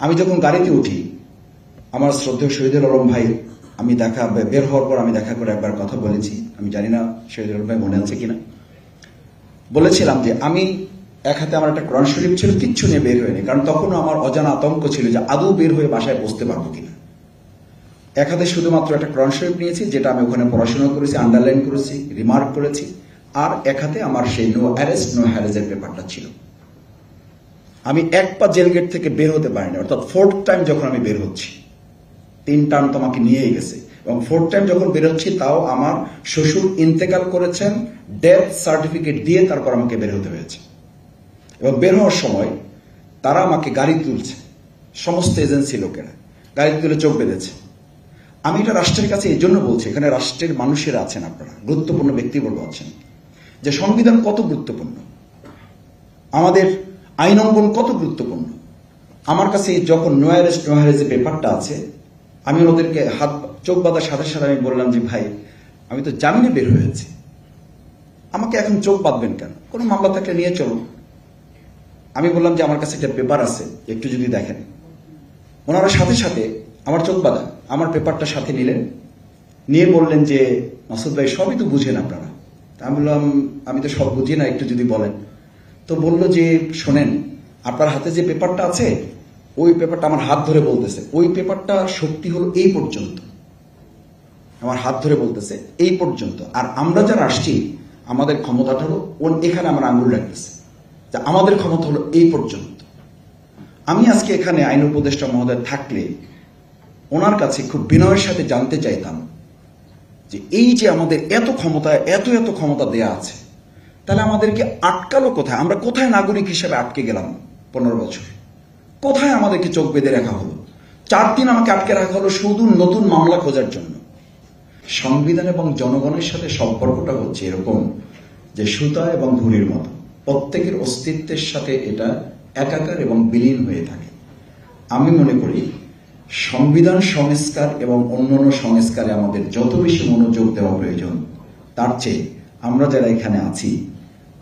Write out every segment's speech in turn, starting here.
আমি যখন গাড়িতে উঠি, আমার শ্রদ্ধেয় শহীদুল আলম ভাই, আমি বের হওয়ার পর আমি দেখা করে একবার কথা বলেছি, আমি জানি না শহীদুল আলম ভাই মনে আছে কিনা, বলেছিলাম যে আমি এক হাতে আমার একটা কোরআন শরীফ ছিল, কিচ্ছু নিয়ে বের হয়নি, কারণ তখনও আমার অজানা আতঙ্ক ছিল যে আদৌ বের হয়ে বাসায় বসতে পারবো কিনা। এক হাতে শুধুমাত্র একটা কোরআন শরীফ নিয়েছি, যেটা আমি ওখানে পড়াশোনা করেছি, আন্ডারলাইন করেছি, রিমার্ক করেছি, আর এক হাতে আমার সেই নো অ্যারেস্ট নো হ্যারেজের পেপারটা ছিল। আমি এক পা জেল গেট থেকে বের হতে পারিনি, অর্থাৎ 4th টাইম যখন আমি বের হচ্ছি, 3 টার্ম তো আমাকে নিয়েই গেছে, এবং 4th টাইম যখন বের হচ্ছি তাও আমার শ্বশুর ইন্তেকাল করেছেন, ডেথ সার্টিফিকেট দিয়ে তারপর আমাকে বের হতে হয়েছে। এবং বের হওয়ার সময় তারা আমাকে গাড়ি তুলছে, সমস্ত এজেন্সি লোকেরা গাড়ি তুলে চোখ বেঁধেছে। আমি এটা রাষ্ট্রের কাছে এই জন্য বলছি, এখানে রাষ্ট্রের মানুষেরা আছেন, আপনারা গুরুত্বপূর্ণ ব্যক্তিবর্গ আছেন, যে সংবিধান কত গুরুত্বপূর্ণ, আমাদের আইন অঙ্গন কত গুরুত্বপূর্ণ। আমার কাছে যখন নো অ্যারেস্ট নো হ্যারেজের পেপারটা আছে, আমি ওদেরকে চোখ বাঁধার সাথে সাথে আমি বললাম যে ভাই, আমি তো জামিনে বের হয়েছি, আমাকে এখন চোখ বাঁধবেন কেন, কোনো মামলা থাকলে নিয়ে চলুন। আমি বললাম যে আমার কাছে একটা পেপার আছে, একটু যদি দেখেন। ওনারা সাথে সাথে আমার চোখ বাঁধা আমার পেপারটা সাথে নিলেন, নিয়ে বললেন যে মাসুদ ভাই সবই তো বুঝেন আপনারা। আমি বললাম আমি তো সব বুঝি না, একটু যদি বলেন। তো বললো যে শোনেন, আপনার হাতে যে পেপারটা আছে, ওই পেপারটা আমার হাত ধরে বলতেছে, ওই পেপারটা শক্তি হলো এই পর্যন্ত, আমার হাত ধরে বলতেছে এই পর্যন্ত, আর আমরা যারা আসছি আমাদের ক্ষমতাটা হলো এখানে আমার আঙুল রাখতেছে, আমাদের ক্ষমতা হলো এই পর্যন্ত। আমি আজকে এখানে আইন উপদেষ্টা মহোদয় থাকলে ওনার কাছে খুব বিনয়ের সাথে জানতে চাইতাম যে এই যে আমাদের এত ক্ষমতা, এত ক্ষমতা দেয়া আছে, তাহলে আমাদেরকে আটকালো কোথায়? আমরা কোথায় নাগরিক হিসেবে আটকে গেলাম 15 বছর? কোথায় আমাদেরকে চোখ বেঁধে রাখা হলো? 4 দিন আমাকে আটকে রাখা হলো শুধু নতুন মামলা খোঁজার জন্য। সংবিধান এবং জনগণের সাথে সম্পর্কটা হচ্ছে এরকম যে সুতা এবং ঘুড়ির মতো, প্রত্যেকের অস্তিত্বের সাথে এটা একাকার এবং বিলীন হয়ে থাকে। আমি মনে করি সংবিধান সংস্কার এবং অন্যান্য সংস্কারে আমাদের যত বেশি মনোযোগ দেওয়া প্রয়োজন, তার চেয়ে আমরা যারা এখানে আছি,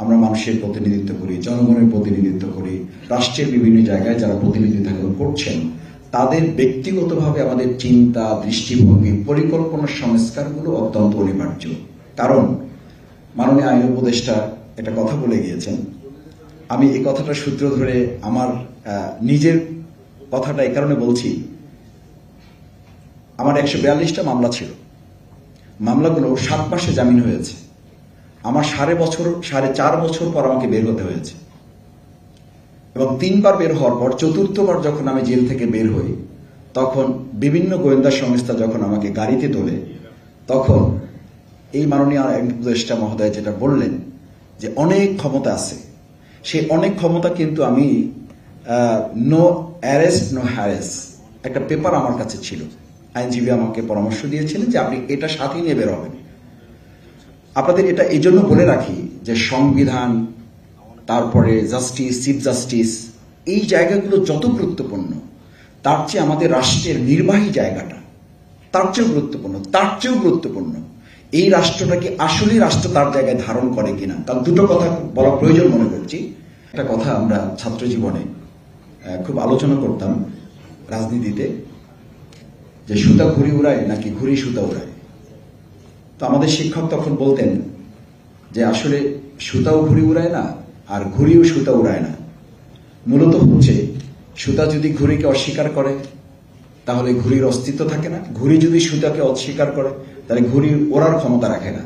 আমরা মানুষের প্রতিনিধিত্ব করি, জনগণের প্রতিনিধিত্ব করি, রাষ্ট্রের বিভিন্ন জায়গায় যারা প্রতিনিধিত্ব করছেন, তাদের ব্যক্তিগতভাবে আমাদের চিন্তা, দৃষ্টিভঙ্গি, পরিকল্পনার সংস্কারগুলো অত্যন্ত অনিবার্য। কারণ মাননীয় আইন উপদেষ্টা একটা কথা বলে গিয়েছেন, আমি এই কথাটা সূত্র ধরে আমার নিজের কথাটা এই কারণে বলছি, আমার 142টা মামলা ছিল, মামলাগুলো 7 মাসে জামিন হয়েছে। আমার 4.5 বছর পর আমাকে বের হতে হয়েছে, এবং 3 বার বের হওয়ার পর 4র্থবার যখন আমি জেল থেকে বের হই, তখন বিভিন্ন গোয়েন্দা সংস্থা যখন আমাকে গাড়িতে তোলে, তখন এই মাননীয় আইন উপদেষ্টা মহোদয় যেটা বললেন যে অনেক ক্ষমতা আছে, সেই অনেক ক্ষমতা কিন্তু আমি নো অ্যারেস্ট নো হ্যারেস একটা পেপার আমার কাছে ছিল, আইনজীবী আমাকে পরামর্শ দিয়েছিলেন যে আপনি এটা সাথে নিয়ে বের হবেন। আপনাদের এটা এই জন্য বলে রাখি যে সংবিধান, তারপরে জাস্টিস, চিফ জাস্টিস, এই জায়গাগুলো যত গুরুত্বপূর্ণ, তার চেয়ে আমাদের রাষ্ট্রের নির্বাহী জায়গাটা তার চেয়েও গুরুত্বপূর্ণ, তার চেয়েও গুরুত্বপূর্ণ এই রাষ্ট্রটাকে আসলেই রাষ্ট্র তার জায়গায় ধারণ করে কিনা। কারণ দুটো কথা বলা প্রয়োজন মনে করছি। একটা কথা আমরা ছাত্র জীবনে খুব আলোচনা করতাম রাজনীতিতে, যে সুতা ঘুড়ি উড়ায় নাকি ঘুড়ি সুতা উড়ায়। তো আমাদের শিক্ষক তখন বলতেন যে আসলে সুতাও ঘুড়ি উড়ায় না, আর ঘুড়িও সুতা উড়ায় না। মূলত হচ্ছে সুতা যদি ঘুড়িকে অস্বীকার করে তাহলে ঘুড়ির অস্তিত্ব থাকে না, ঘুড়ি যদি সুতাকে অস্বীকার করে তাহলে ঘুড়ি ওড়ার ক্ষমতা রাখে না।